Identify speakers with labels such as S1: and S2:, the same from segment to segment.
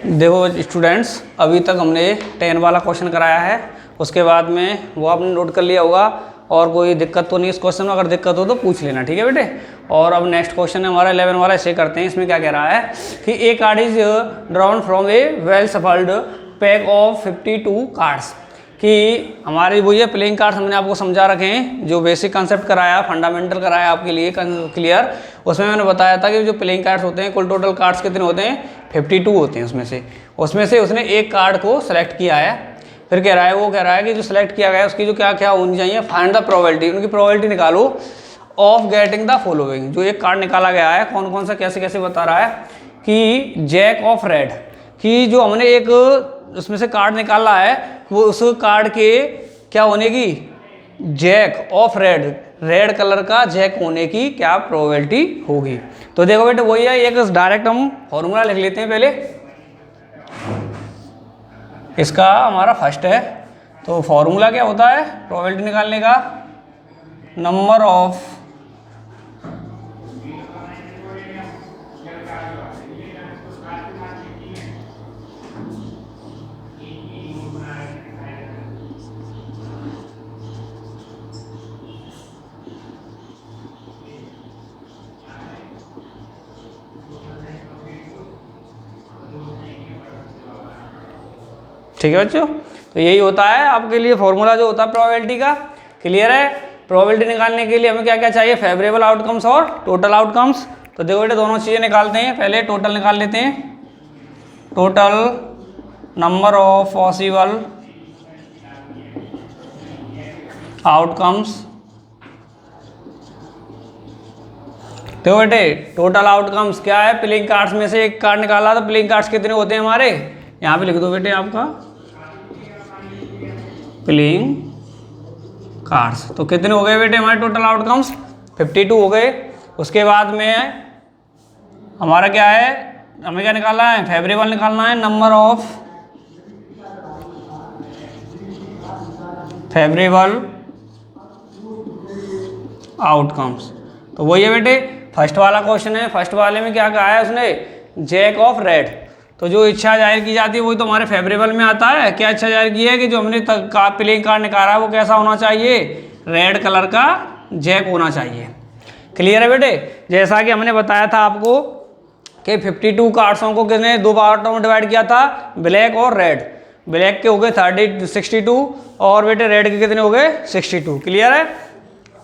S1: देखो स्टूडेंट्स, अभी तक हमने 10 वाला क्वेश्चन कराया है, उसके बाद में वो आपने नोट कर लिया होगा और कोई दिक्कत तो नहीं इस क्वेश्चन में, अगर दिक्कत हो तो पूछ लेना, ठीक है बेटे। और अब नेक्स्ट क्वेश्चन है हमारा 11 वाला, इसे करते हैं। इसमें क्या कह रहा है कि a card is drawn from a well shuffled pack of 52 cards, कि हमारे वो ये प्लेइंग कार्ड्स हमने आपको समझा रखे हैं, जो बेसिक कंसेप्ट कराया, फंडामेंटल कराया आपके लिए क्लियर। उसमें मैंने बताया था कि जो प्लेइंग कार्ड्स होते हैं, कुल टोटल कार्ड्स कितने होते हैं, 52 होते हैं। उसमें से उसने एक कार्ड को सेलेक्ट किया है। फिर कह रहा है कि जो सिलेक्ट किया गया है उसकी जो क्या क्या होनी चाहिए, फाइंड द प्रोबेबिलिटी, उनकी प्रोबेबिलिटी निकालो ऑफ गेटिंग द फॉलोइंग। जो एक कार्ड निकाला गया है, कौन कौन सा कैसे कैसे बता रहा है कि जैक ऑफ रेड, कि जो हमने एक उसमें से कार्ड निकाला है वो उस कार्ड के क्या होने की, jack of red, red colour का जैक होने की क्या प्रोबेबिलिटी होगी। तो देखो बेटे वही है, एक डायरेक्ट हम फॉर्मूला लिख लेते हैं पहले। इसका हमारा फर्स्ट है, तो फॉर्मूला क्या होता है प्रोबेबिलिटी निकालने का, नंबर ऑफ ठीक है बच्चों। तो यही होता है आपके लिए फॉर्मूला जो होता है प्रोबेबिलिटी का, क्लियर है। प्रोबेबिलिटी निकालने के लिए हमें क्या क्या चाहिए, फेवरेबल आउटकम्स और टोटल आउटकम्स। तो देखो बेटे दोनों चीज़ें निकालते हैं, पहले टोटल निकाल लेते हैं, total number of possible outcomes. देखो बेटे टोटल आउटकम्स क्या है, प्लेइंग कार्ड्स में से एक कार्ड निकाला, तो प्लेइंग कार्ड्स कितने होते हैं हमारे, यहाँ पे लिख दो बेटे आपका प्लेइंग कार्ड्स। तो कितने हो गए बेटे हमारे टोटल आउटकम्स, 52 हो गए। उसके बाद में हमारा क्या है, हमें क्या निकालना है, फेवरेबल निकालना है, नंबर ऑफ फेवरेबल आउटकम्स। तो वही है बेटे फर्स्ट वाला क्वेश्चन है। फर्स्ट वाले में क्या कहा है उसने, जैक ऑफ रेड। तो जो इच्छा जाहिर की जाती है वही तो हमारे फेवरेबल में आता है। क्या इच्छा जाहिर की है कि जो हमने प्लेइंग कार्ड निकाला है वो कैसा होना चाहिए, रेड कलर का जैक होना चाहिए। क्लियर है बेटे। जैसा कि हमने बताया था आपको कि 52 कार्ड्सों को किसने दो पार्टों में डिवाइड किया था, ब्लैक और रेड। ब्लैक के हो गए 62 और बेटे रेड के कितने हो गए 62। क्लियर है।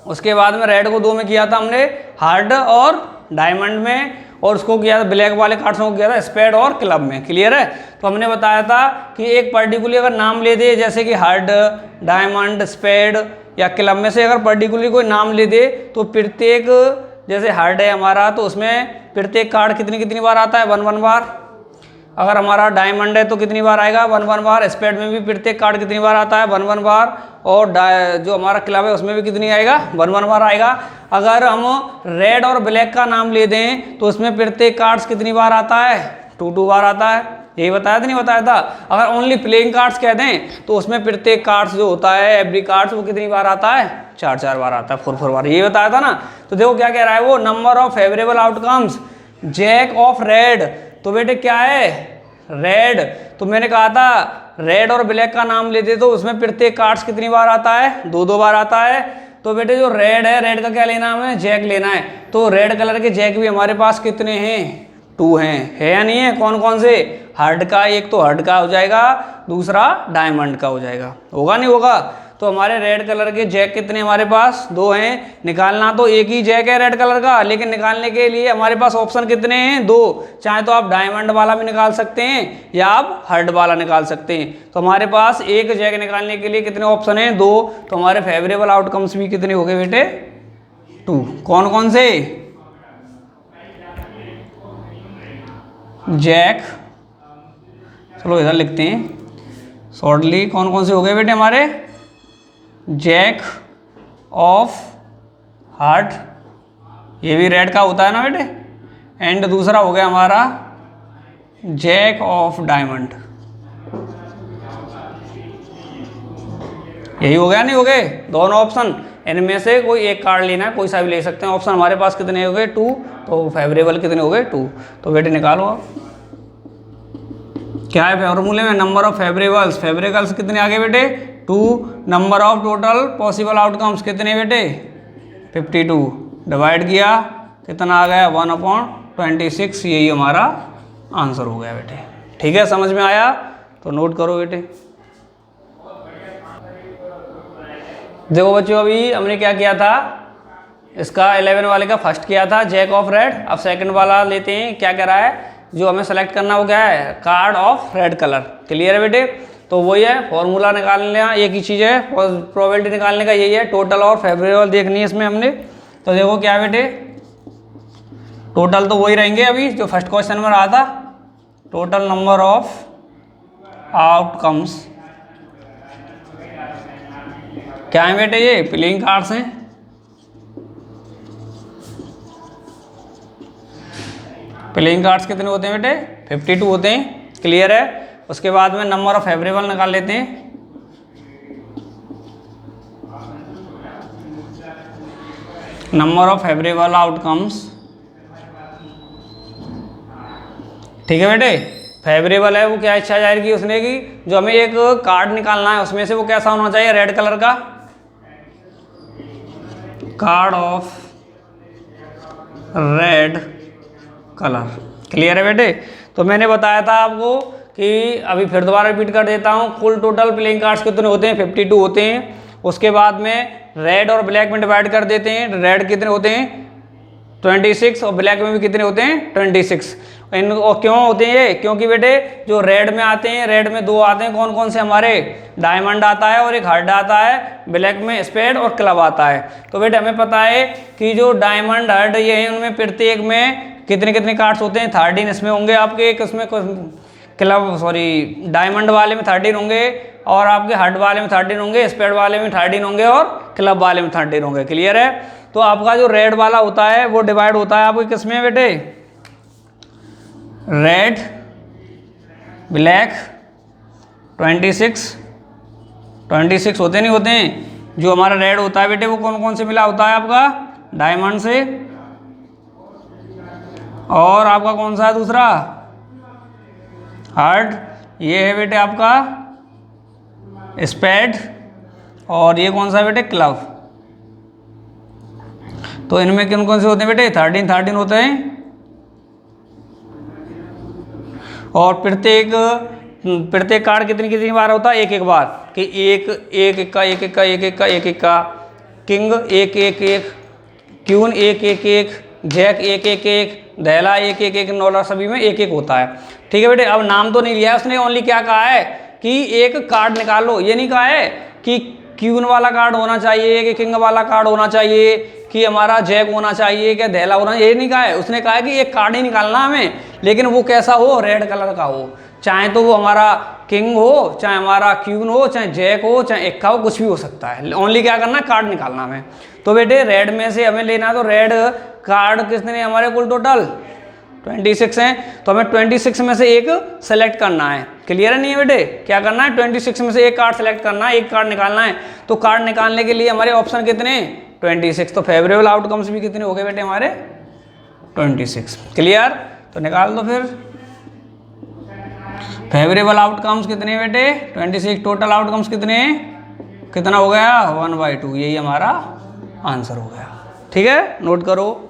S1: उसके बाद में रेड को 2 में किया था हमने, हार्ड और डायमंड में, और उसको किया था ब्लैक वाले कार्ड्सों को किया था स्पेड और क्लब में। क्लियर है। तो हमने बताया था कि एक पर्टिकुलर अगर नाम ले दे, जैसे कि हार्ड, डायमंड, स्पेड या क्लब में से अगर पर्टिकुलर कोई नाम ले दे, तो प्रत्येक, जैसे हार्ड है हमारा तो उसमें प्रत्येक कार्ड कितनी बार आता है, 1 बार। अगर हमारा डायमंड है तो कितनी बार आएगा, 1 बार। स्पेड में भी प्रत्येक कार्ड कितनी बार आता है, 1 बार। और जो हमारा क्लब है उसमें भी कितनी आएगा, 1 बार आएगा। अगर हम रेड और ब्लैक का नाम ले दें तो उसमें प्रत्येक कार्ड्स कितनी बार आता है, 2 बार आता है। यही बताया था नहीं बताया था। अगर ओनली प्लेइंग कार्ड्स कह दें तो उसमें प्रत्येक कार्ड्स जो होता है, एवरी कार्ड्स, वो कितनी बार आता है, 4 बार आता है, 4 बार। यही बताया था ना। तो देखो क्या कह रहा है वो, number of favourable outcomes jack of red. तो बेटे क्या है, रेड। तो मैंने कहा था रेड और ब्लैक का नाम लेते तो उसमें प्रत्येक कार्ड्स कितनी बार आता है, 2 बार आता है। तो बेटे जो रेड है, रेड का क्या लेना है हमें, जैक लेना है। तो रेड कलर के जैक भी हमारे पास कितने हैं, 2 हैं, है या नहीं है। कौन कौन से, हार्ड का, एक तो हार्ड का हो जाएगा, दूसरा डायमंड का हो जाएगा, होगा नहीं होगा। तो हमारे रेड कलर के जैक कितने हमारे पास, 2 हैं। निकालना तो एक ही जैक है रेड कलर का, लेकिन निकालने के लिए हमारे पास ऑप्शन कितने हैं, 2। चाहे तो आप डायमंड वाला भी निकाल सकते हैं या आप हार्ड वाला निकाल सकते हैं। तो हमारे पास एक जैक निकालने के लिए कितने ऑप्शन हैं, 2। तो हमारे फेवरेबल आउटकम्स भी कितने हो गए बेटे, 2। कौन कौन से, जैक, चलो इधर लिखते हैं शॉर्टली, कौन कौन से हो गए बेटे हमारे, जैक ऑफ हार्ट, ये भी रेड का होता है ना बेटे, एंड दूसरा हो गया हमारा जैक ऑफ डायमंड। यही हो गया नहीं हो गए दोनों ऑप्शन। इनमें से कोई एक कार्ड लेना है, कोई सा भी ले सकते हैं। ऑप्शन हमारे पास कितने हो गए, 2। तो फेवरेबल कितने हो गए, 2। तो बेटे निकालो आप। क्या है फॉर्मूले में, नंबर ऑफ फेवरेबल्स, फेवरेबल्स कितने आ गए बेटे 2, number of total possible outcomes कितने बेटे 52, डिवाइड किया कितना आ गया 1/26, यही हमारा आंसर हो गया बेटे। ठीक है, समझ में आया तो नोट करो बेटे। देखो बच्चों अभी हमने क्या किया था, इसका 11 वाले का फर्स्ट किया था जैक ऑफ रेड। अब सेकंड वाला लेते हैं, क्या कह रहा है, जो हमें सेलेक्ट करना वो क्या है, card of red colour. Clear है बेटे, तो वही है फॉर्मूला निकालने का, एक ही चीज़ है, प्रोबेबिलिटी निकालने का यही है, टोटल और फेवरेबल देखनी है इसमें हमने। तो देखो क्या बेटे, टोटल तो वही रहेंगे अभी जो फर्स्ट क्वेश्चन में रहा था, टोटल नंबर ऑफ आउटकम्स क्या है बेटे, ये प्लेइंग कार्ड्स हैं। प्लेइंग कार्ड्स कितने होते हैं बेटे 52 होते हैं। क्लियर है, उसके बाद में नंबर ऑफ फेवरेबल निकाल लेते हैं। नंबर ऑफ फेवरेबल आउटकम्स, ठीक है बेटे, फेवरेबल है वो क्या इच्छा जाहिर की उसने की, जो हमें एक कार्ड निकालना है उसमें से वो कैसा होना चाहिए, रेड कलर का, card of red colour. Clear है बेटे, तो मैंने बताया था आपको कि अभी फिर दोबारा रिपीट कर देता हूँ, कुल टोटल प्लेइंग कार्ड्स कितने होते हैं 52 होते हैं। उसके बाद में रेड और ब्लैक में डिवाइड कर देते हैं, रेड कितने होते हैं 26 और ब्लैक में भी कितने होते हैं 26। इन और क्यों होते हैं ये, क्योंकि बेटे जो रेड में आते हैं, रेड में दो आते हैं, कौन कौन से हमारे, डायमंड आता है और एक हार्ड आता है, ब्लैक में स्पेड और क्लब आता है। तो बेटे हमें पता है कि जो डायमंड हार्ड ये है उनमें प्रत्येक में कितने कितने कार्ड्स होते हैं 13 इसमें होंगे आपके, एक उसमें क्लब डायमंड वाले में 13 होंगे और आपके हार्ड वाले में 13 होंगे, स्पेड वाले में 13 होंगे और क्लब वाले में 13 होंगे। क्लियर है, तो आपका जो रेड वाला होता है वो डिवाइड होता है आपके किसमें बेटे, रेड ब्लैक 26 होते नहीं होते हैं। जो हमारा रेड होता है बेटे वो कौन कौन से मिला होता है आपका, डायमंड से, और आपका कौन सा है दूसरा, हार्ड, ये है बेटे आपका स्पेड, और ये कौन सा है बेटे क्लब। तो इनमें कौन कौन से होते हैं बेटे 13 होते हैं। और प्रत्येक कार्ड कितनी कितनी बार होता है, एक बार, कि एक का किंग एक, क्यून एक, जैक एक, दहला एक, नौला सभी में एक होता है। ठीक है बेटे, अब नाम तो नहीं लिया है उसने, ओनली क्या कहा है कि एक कार्ड निकालो, ये नहीं कहा है कि क्यून वाला कार्ड होना चाहिए, कि किंग वाला कार्ड होना चाहिए, कि हमारा जैक होना चाहिए, क्या दहला होना, ये नहीं कहा है। उसने कहा है कि एक कार्ड ही निकालना हमें, लेकिन वो कैसा हो, रेड कलर का हो, चाहे तो वो हमारा किंग हो, चाहे हमारा क्यून हो, चाहे जैक हो, चाहे एक्का हो, कुछ भी हो सकता है। ओनली क्या करना है, कार्ड निकालना हमें। तो बेटे रेड में से हमें लेना, तो रेड कार्ड कितने हमारे कुल टोटल 26 हैं, तो हमें 26 में से एक सेलेक्ट करना है। क्लियर है नहीं है बेटे, क्या करना है 26 में से एक कार्ड सेलेक्ट करना है, एक कार्ड निकालना है। तो कार्ड निकालने के लिए हमारे ऑप्शन कितने 26, तो फेवरेबल आउटकम्स भी कितने हो गए बेटे हमारे 26। क्लियर, तो निकाल दो फिर। फेवरेबल आउटकम्स कितने बेटे 26, टोटल आउटकम्स कितना हो गया 1/2, यही हमारा आंसर हो गया। ठीक है, नोट करो।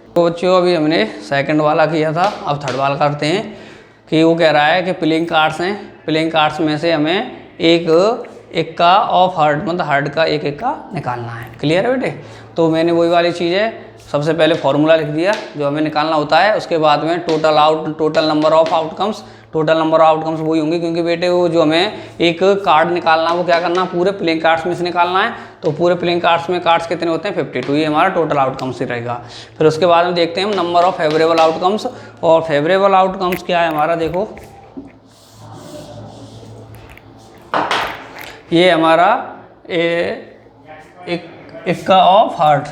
S1: तो बच्चों अभी हमने सेकंड वाला किया था, अब थर्ड वाला करते हैं। कि वो कह रहा है कि प्लेइंग कार्ड्स हैं, प्लेइंग कार्ड्स में से हमें एक का ऑफ हार्ड, मतलब हार्ड का एक का निकालना है। क्लियर है बेटे, तो मैंने वही वाली चीज़ है, सबसे पहले फॉर्मूला लिख दिया जो हमें निकालना होता है, उसके बाद में total number of outcomes, total number of outcomes वही होंगे, क्योंकि बेटे वो जो हमें एक कार्ड निकालना है वो क्या करना, पूरे प्लेइंग कार्ड्स में से निकालना है। तो पूरे प्लेइंग कार्ड्स में कार्ड्स कितने होते हैं 52, ये हमारा टोटल आउटकम्स ही रहेगा। फिर उसके बाद में देखते हैं हम नंबर ऑफ फेवरेबल आउटकम्स, और फेवरेबल आउटकम्स क्या है हमारा, देखो ये हमारा एक का ऑफ हार्ट,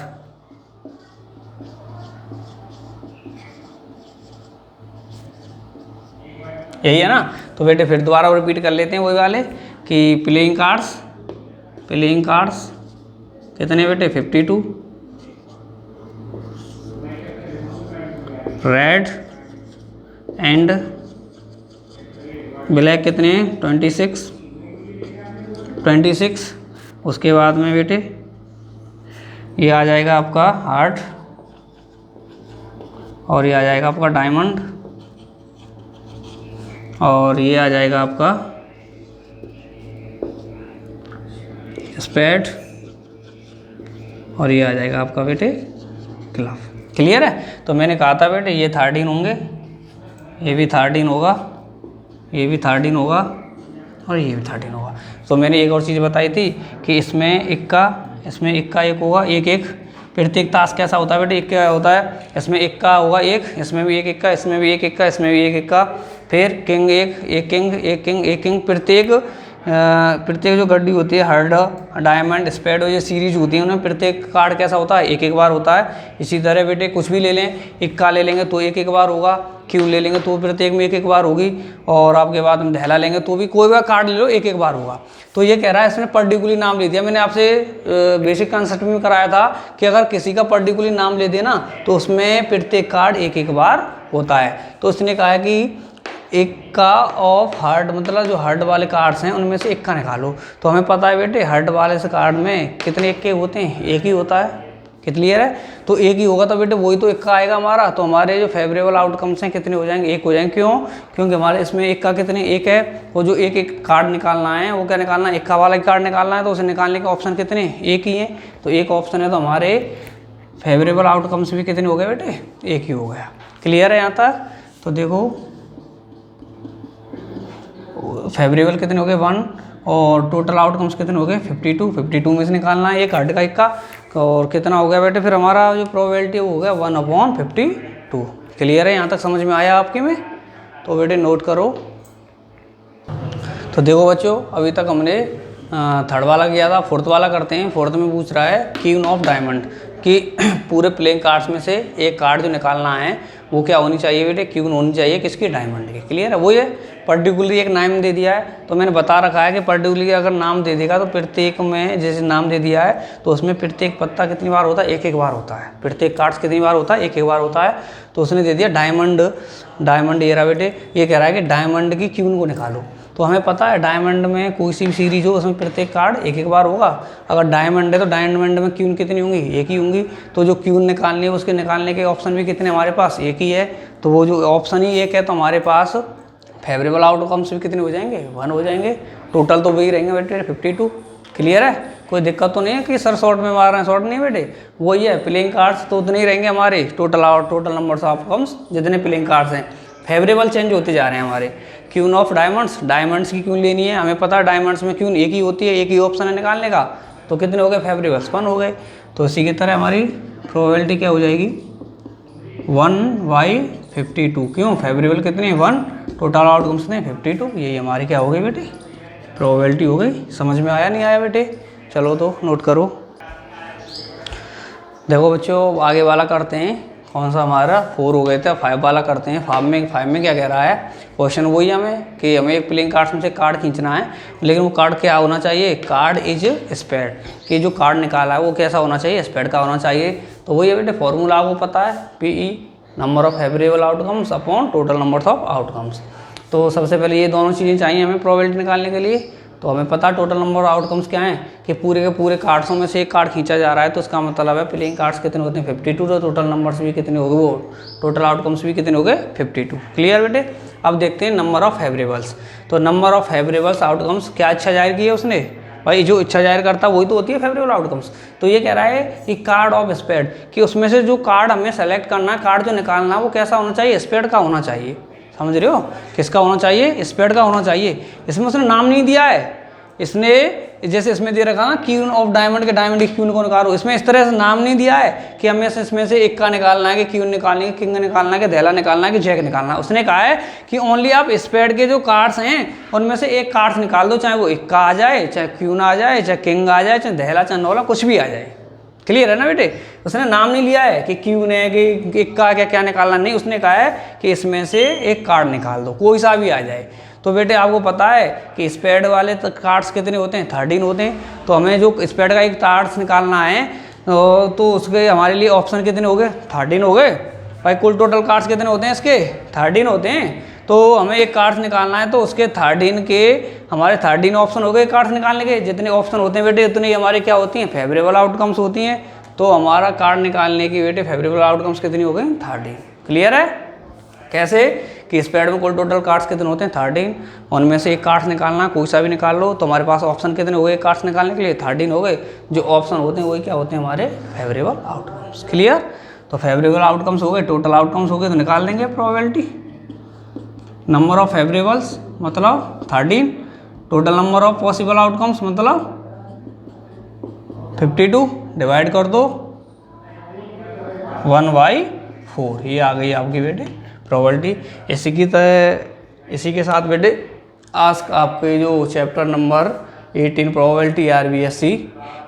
S1: यही है ना। तो बेटे फिर दोबारा रिपीट कर लेते हैं वही वाले कि प्लेइंग कार्ड्स कितने बेटे 52, रेड एंड ब्लैक कितने हैं 26। उसके बाद में बेटे ये आ जाएगा आपका हार्ट, और ये आ जाएगा आपका डायमंड, और ये आ जाएगा आपका स्पेड, और ये आ जाएगा आपका बेटे क्लव। क्लियर है? तो मैंने कहा था बेटे ये 13 होंगे, ये भी 13 होगा, ये भी 13 होगा, और ये भी 13 होगा। तो मैंने एक और चीज़ बताई थी कि इसमें इक्का एक होगा, एक प्रत्येक ताश कैसा होता है बेटे, एक क्या होता है, इसमें इक्का होगा एक, इसमें भी एक इक्का, इसमें भी एक इक्का, इसमें भी एक इक्का, फिर किंग एक किंग। प्रत्येक जो गड्डी होती है, हर्ड, डायमंड, स्पेड, ये सीरीज होती है, उनमें प्रत्येक कार्ड कैसा होता है, एक बार होता है। इसी तरह बेटे कुछ भी ले लें, इक्का ले लेंगे तो एक बार होगा, क्यू ले लेंगे तो प्रत्येक में एक बार होगी, और आपके बाद में दहला लेंगे तो भी कोई भी कार्ड ले लो एक बार होगा। तो ये कह रहा है इसने पर्टिकुलर नाम ले दिया। मैंने आपसे बेसिक कंसेप्ट में कराया था कि अगर किसी का पर्टिकुलर नाम ले देना तो उसमें प्रत्येक कार्ड एक बार होता है। तो उसने कहा है कि इक्का ऑफ हर्ड, मतलब जो हर्ड वाले कार्ड्स हैं उनमें से इक्का निकालो। तो हमें पता है बेटे हर्ड वाले से कार्ड में कितने इक्के होते हैं, एक ही होता है। क्लियर है? तो एक ही होगा तो बेटे वही तो इक्का आएगा हमारा। तो हमारे जो फेवरेबल आउटकम्स हैं कितने हो जाएंगे, एक हो जाएंगे। क्यों? क्योंकि हमारे इसमें इक्का कितने, एक है। वो जो एक कार्ड निकालना है वो क्या निकालना है, इक्का वाला कार्ड निकालना है, तो उसे निकालने के ऑप्शन कितने, एक ही है। तो एक ऑप्शन है, तो हमारे फेवरेबल आउटकम्स भी कितने हो गए बेटे, एक ही हो गया। क्लियर है यहाँ तक? तो देखो फेवरेबल कितने हो गए 1, और टोटल आउटकम्स कितने हो गए 52 में से निकालना है एक कार्ड का इक्का, और कितना हो गया बेटे फिर हमारा जो प्रोबेबिलिटी वो हो गया 1/52। क्लियर है? यहाँ तक समझ में आया आपके में? तो बेटे नोट करो। तो देखो बच्चों अभी तक हमने थर्ड वाला किया था, फोर्थ वाला करते हैं। फोर्थ में पूछ रहा है क्वीन ऑफ डायमंड कि पूरे प्लेइंग कार्ड्स में से एक कार्ड जो निकालना है वो क्या होनी चाहिए बेटे, क्वीन होनी चाहिए किसकी, डायमंड की। क्लियर है? वो ये पर्टिकुलरली एक नाम दे दिया है, तो मैंने बता रखा है कि पर्टिकुलरली अगर नाम दे देगा तो प्रत्येक में जैसे नाम दे दिया है तो उसमें प्रत्येक पत्ता कितनी बार होता है, एक बार होता है। प्रत्येक कार्ड्स कितनी बार होता है, एक बार होता है। तो उसने दे दिया डायमंड ये रहा बेटे, ये कह रहा है कि डायमंड की क्वीन को निकालो। तो हमें पता है डायमंड में कोई सी भी सीरीज हो उसमें प्रत्येक कार्ड एक बार होगा। अगर डायमंड है तो डायमंड में क्वीन कितनी होंगी, एक ही होंगी। तो जो क्वीन निकालनी है उसके निकालने के ऑप्शन भी कितने हमारे पास, एक ही है। तो वो जो ऑप्शन ही एक है तो हमारे पास फेवरेबल आउटकम्स भी कितने हो जाएंगे, 1 हो जाएंगे। टोटल तो वही रहेंगे बेटे 52। क्लियर है? कोई दिक्कत तो नहीं है कि सर शॉर्ट में मार रहे हैं, शॉर्ट नहीं बेटे, वही है। प्लेइंग कार्ड्स तो उतने ही रहेंगे हमारे, टोटल नंबर्स ऑफ आउटकम्स जितने प्लेइंग कार्ड्स हैं। फेवरेबल चेंज होते जा रहे हैं हमारे। क्वीन ऑफ डायमंड्स की क्वीन लेनी है, हमें पता है डायमंड्स में क्वीन एक ही होती है, एक ही ऑप्शन है निकालने का। तो कितने हो गए फेवरेबल्स, 1 हो गए। तो इसी की तरह हमारी प्रोबेबिलिटी क्या हो जाएगी 1/52। क्यों? फेवरेबल कितने 1, टोटल आउटकम्स कितने 52। यही हमारी क्या हो गई बेटे, प्रोबेबिलिटी हो गई। समझ में आया नहीं आया बेटे? चलो तो नोट करो। देखो बच्चों आगे वाला करते हैं। कौन सा हमारा 4 हो गए थे, 5 वाला करते हैं। 5 में क्या कह रहा है, क्वेश्चन वही हमें कि हमें एक प्लेइंग कार्ड्स में से कार्ड खींचना है, लेकिन वो कार्ड क्या होना चाहिए, कार्ड इज स्पेड। कि जो कार्ड निकाला है वो कैसा होना चाहिए, स्पेड का होना चाहिए। तो वही है बेटे, फॉर्मूला आपको पता है, PE number of favourable outcomes upon total numbers of outcomes. तो सबसे पहले ये दोनों चीज़ें चाहिए हमें प्रोबेबिलिटी निकालने के लिए। तो हमें पता टोटल नंबर आउटकम्स क्या हैं कि पूरे के पूरे कार्ड्सों में से एक कार्ड खींचा जा रहा है, तो इसका मतलब है प्लेइंग कार्ड्स कितने होते हैं 52। तो टोटल नंबर्स भी कितने हो गए, वो टोटल आउटकम्स भी कितने हो गए 52। क्लियर बेटे? अब देखते हैं नंबर ऑफ फेवरेबल्स। तो नंबर ऑफ फेवरेबल्स आउटकम्स क्या इच्छा जाहिर की है उसने, भाई जो इच्छा जाहिर करता है वही तो होती है फेवरेबल आउटकम्स। तो ये कह रहा है कि कार्ड ऑफ स्पेड, कि उसमें से जो कार्ड हमें सेलेक्ट करना है, कार्ड जो निकालना है वो कैसा होना चाहिए, स्पेड का होना चाहिए। समझ रहे हो? किसका होना चाहिए, स्पेड का होना चाहिए। इसमें उसने नाम नहीं दिया है, इसने जैसे इसमें दे रखा ना क्वीन ऑफ डायमंड के डायमंड की क्वीन को निकालो, इसमें इस तरह से नाम नहीं दिया है कि हमें इसमें से एक का निकालना है, कि क्वीन निकालनी है, किंग निकालना है, कि दहला निकालना है, कि जैक निकालना है। उसने कहा है कि ओनली आप स्पेड के जो कार्ड्स हैं उनमें से एक कार्ड्स निकाल दो, चाहे वो इक्का आ जाए, चाहे क्वीन आ जाए, चाहे किंग आ जाए, चाहे दहला, चाहे नौला, कुछ भी आ जाए। क्लियर है ना बेटे? उसने नाम नहीं लिया है कि क्वीन है कि इक्का क्या निकालना, नहीं। उसने कहा है कि इसमें से एक कार्ड निकाल दो, कोई सा भी आ जाए। तो बेटे आपको पता है कि स्पेड वाले कार्ड्स कितने होते हैं, 13 होते हैं। तो हमें जो स्पेड का एक कार्ड्स निकालना है तो उसके हमारे लिए ऑप्शन कितने हो गए, 13 हो गए। भाई कुल टोटल कार्ड्स कितने होते हैं इसके, 13 होते हैं। तो हमें एक कार्ड्स निकालना है, तो उसके 13 के हमारे 13 ऑप्शन हो गए कार्ड्स निकालने के। जितने ऑप्शन होते हैं बेटे उतनी हमारे क्या होती हैं, फेवरेबल आउटकम्स होती हैं। तो हमारा कार्ड निकालने की बेटे फेवरेबल आउटकम्स कितनी हो गई, 13। क्लियर है? कैसे कि स्पेड में कुल टोटल कार्ड्स कितने होते हैं, 13। उनमें से एक कार्ड्स निकालना, कोई सा भी निकाल लो। तो हमारे पास ऑप्शन कितने हो गए कार्ड्स निकालने के लिए, 13 हो गए। जो ऑप्शन होते हैं वही क्या होते हैं, हमारे फेवरेबल आउटकम्स। क्लियर? तो फेवरेबल आउटकम्स हो गए, टोटल आउटकम्स हो गए, तो निकाल देंगे प्रोबेबिलिटी। नंबर ऑफ फेवरेबल्स मतलब 13, total number of possible outcomes मतलब 52, डिवाइड कर दो 1/4। ये आ गई आपकी बेटे प्रोबेबिलिटी। इसी के साथ बेटे आज आपके जो चैप्टर नंबर 18 प्रोबेबिलिटी आरबीएससी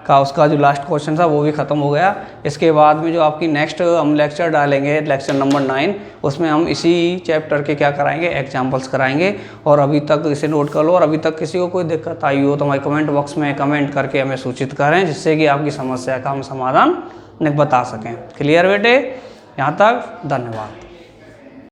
S1: का उसका जो लास्ट क्वेश्चन था वो भी ख़त्म हो गया। इसके बाद में जो आपकी नेक्स्ट हम लेक्चर डालेंगे, लेक्चर नंबर 9, उसमें हम इसी चैप्टर के क्या कराएंगे, एग्जाम्पल्स कराएंगे। और अभी तक इसे नोट कर लो, और अभी तक किसी को कोई दिक्कत आई हो तो हमारे कमेंट बॉक्स में कमेंट करके हमें सूचित करें, जिससे कि आपकी समस्या का हम समाधान बता सकें। क्लियर बेटे? यहाँ तक, धन्यवाद।